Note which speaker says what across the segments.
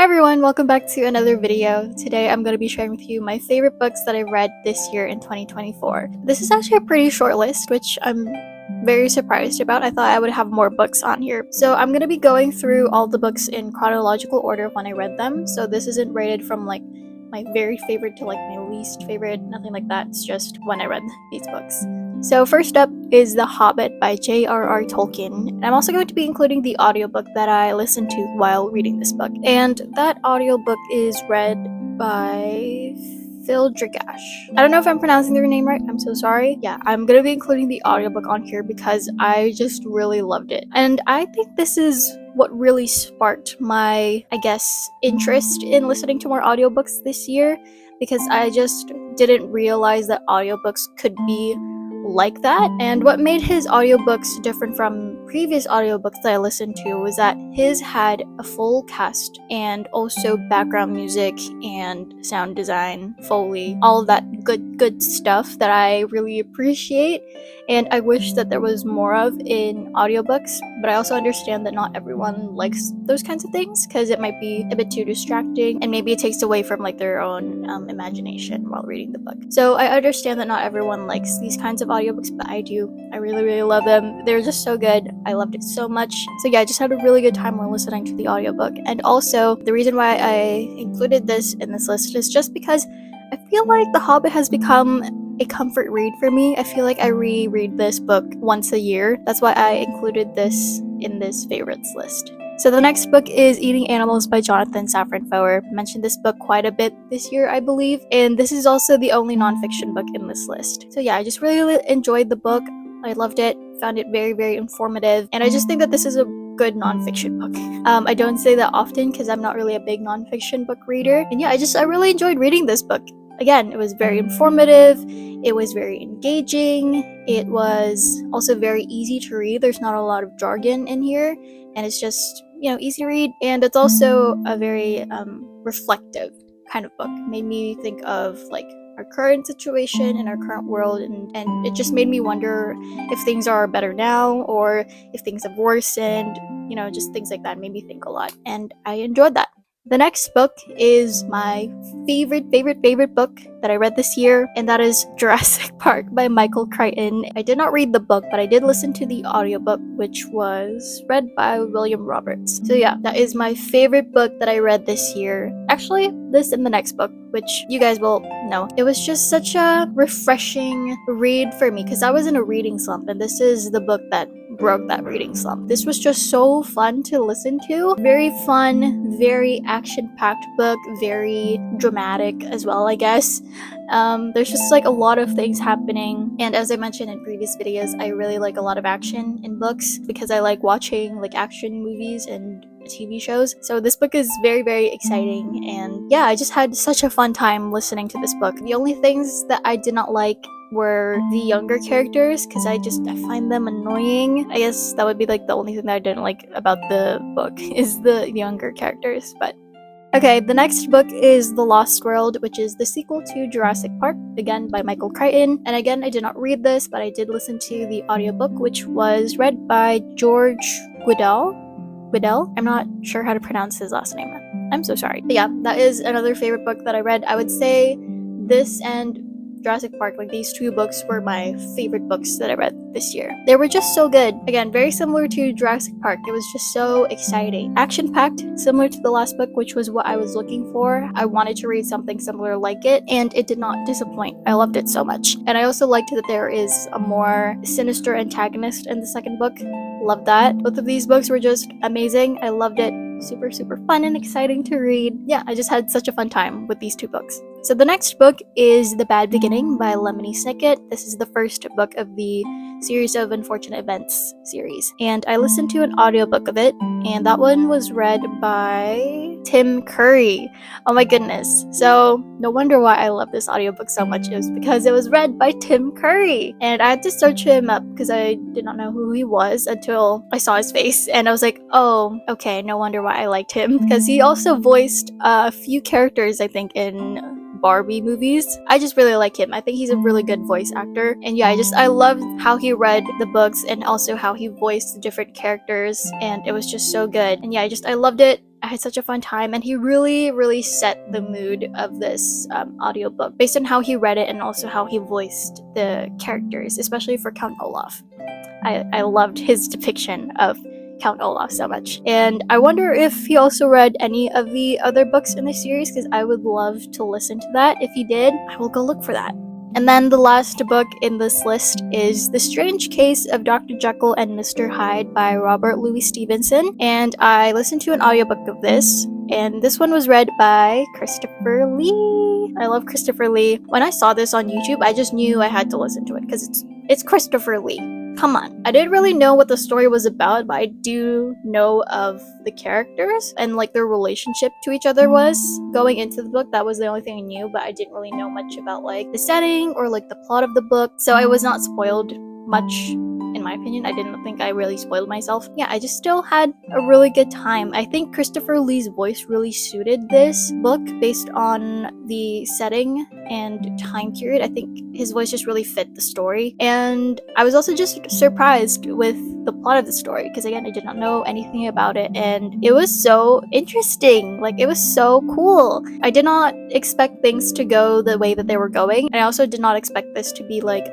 Speaker 1: Hi everyone, welcome back to another video. Today I'm going to be sharing with you my favorite books that I read this year in 2024. This is actually a pretty short list, which I'm very surprised about. I thought I would have more books on here. So I'm going to be going through all the books in chronological order when I read them. So this isn't rated from like my very favorite to like my least favorite, nothing like that. It's just when I read these books. So first up is The Hobbit by J.R.R. Tolkien, and I'm also going to be including the audiobook that I listened to while reading this book. And that audiobook is read by Phil Dragash. I don't know if I'm pronouncing their name right, I'm so sorry. Yeah, I'm gonna be including the audiobook on here because I just really loved it. And I think this is what really sparked my, I guess, interest in listening to more audiobooks this year, because I just didn't realize that audiobooks could be like that. And what made his audiobooks different from previous audiobooks that I listened to was that his had a full cast and also background music and sound design, Foley, all of that good stuff that I really appreciate and I wish that there was more of in audiobooks. But I also understand that not everyone likes those kinds of things because it might be a bit too distracting and maybe it takes away from like their own imagination while reading the book. So I understand that not everyone likes these kinds of audiobooks, but I do. I really love them. They're just so good. I loved it so much. So yeah, I just had a really good time while listening to the audiobook. And also the reason why I included this in this list is just because I feel like The Hobbit has become a comfort read for me. I feel like I reread this book once a year. That's why I included this in this favorites list. So the next book is Eating Animals by Jonathan Safran Foer. I mentioned this book quite a bit this year, I believe, and this is also the only nonfiction book in this list. So yeah, I just really enjoyed the book. I loved it, found it very informative, and I just think that this is a good nonfiction book. I don't say that often because I'm not really a big nonfiction book reader, and yeah, I really enjoyed reading this book. Again, it was very informative, it was very engaging, it was also very easy to read. There's not a lot of jargon in here, and it's just, easy to read, and it's also a very reflective kind of book. It made me think of like our current situation and our current world, and it just made me wonder if things are better now or if things have worsened, just things like that. Made me think a lot, and I enjoyed that. The next book is my favorite book that I read this year, and that is Jurassic Park by Michael Crichton. I did not read the book, but I did listen to the audiobook, which was read by William Roberts. So yeah, that is my favorite book that I read this year. Actually, this and the next book, which you guys will know. It was just such a refreshing read for me because I was in a reading slump, and this is the book that broke that reading slump. This was just so fun to listen to. Very fun, very action-packed book, very dramatic as well, I guess. There's just like a lot of things happening, and as I mentioned in previous videos, I really like a lot of action in books because I like watching like action movies and TV shows. So this book is very exciting, and yeah, I just had such a fun time listening to this book. The only things that I did not like were the younger characters because I find them annoying. I guess that would be like the only thing that I didn't like about the book is the younger characters. But okay, the next book is The Lost World, which is the sequel to Jurassic Park, again by Michael Crichton. And again, I did not read this, but I did listen to the audiobook, which was read by George Guidall. I'm not sure how to pronounce his last name. I'm so sorry. But yeah, that is another favorite book that I read. I would say this and Jurassic Park, like these two books were my favorite books that I read this year. They were just so good. Again, very similar to Jurassic Park. It was just so exciting. Action-packed, similar to the last book, which was what I was looking for. I wanted to read something similar like it, and it did not disappoint. I loved it so much. And I also liked that there is a more sinister antagonist in the second book. Loved that. Both of these books were just amazing. I loved it. Super fun and exciting to read. Yeah, I just had such a fun time with these two books. So the next book is The Bad Beginning by Lemony Snicket. This is the first book of the series of Unfortunate Events series, and I listened to an audiobook of it, and that one was read by Tim Curry. Oh my goodness. So no wonder why I love this audiobook so much. It was because it was read by Tim Curry, and I had to search him up because I did not know who he was until I saw his face, and I was like, oh, okay, no wonder why I liked him, because he also voiced a few characters, I think, in Barbie movies. I just really like him. I think he's a really good voice actor. And yeah, I loved how he read the books and also how he voiced the different characters, and it was just so good. And yeah, I loved it. I had such a fun time, and he really set the mood of this audiobook based on how he read it and also how he voiced the characters, especially for Count Olaf. I loved his depiction of Count Olaf so much. And I wonder if he also read any of the other books in the series, because I would love to listen to that. If he did, I will go look for that. And then the last book in this list is The Strange Case of Dr. Jekyll and Mr. Hyde by Robert Louis Stevenson. And I listened to an audiobook of this, and this one was read by Christopher Lee. I love Christopher Lee. When I saw this on YouTube, I just knew I had to listen to it because it's Christopher Lee. Come on. I didn't really know what the story was about, but I do know of the characters and like their relationship to each other was going into the book. That was the only thing I knew, but I didn't really know much about like the setting or like the plot of the book. So I was not spoiled much, in my opinion. I didn't think I really spoiled myself. Yeah, I just still had a really good time. I think Christopher Lee's voice really suited this book based on the setting and time period. I think his voice just really fit the story. And I was also just surprised with the plot of the story, because again, I did not know anything about it, and it was so interesting. Like, it was so cool. I did not expect things to go the way that they were going, and I also did not expect this to be like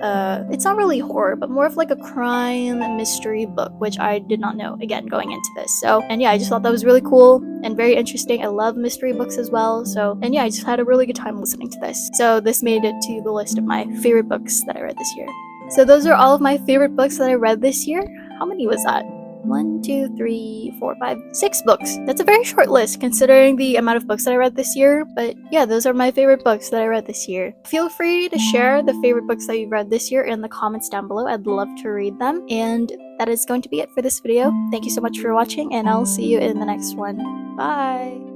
Speaker 1: it's not really horror, but more of like a crime mystery book, which I did not know, again, going into this. So, and yeah, I just thought that was really cool and very interesting. I love mystery books as well. So, and yeah, I just had a really good time listening to this. So this made it to the list of my favorite books that I read this year. So those are all of my favorite books that I read this year. How many was that? 1, 2, 3, 4, 5, 6 books. That's a very short list considering the amount of books that I read this year. But yeah, those are my favorite books that I read this year. Feel free to share the favorite books that you've read this year in the comments down below. I'd love to read them. And that is going to be it for this video. Thank you so much for watching, and I'll see you in the next one. Bye!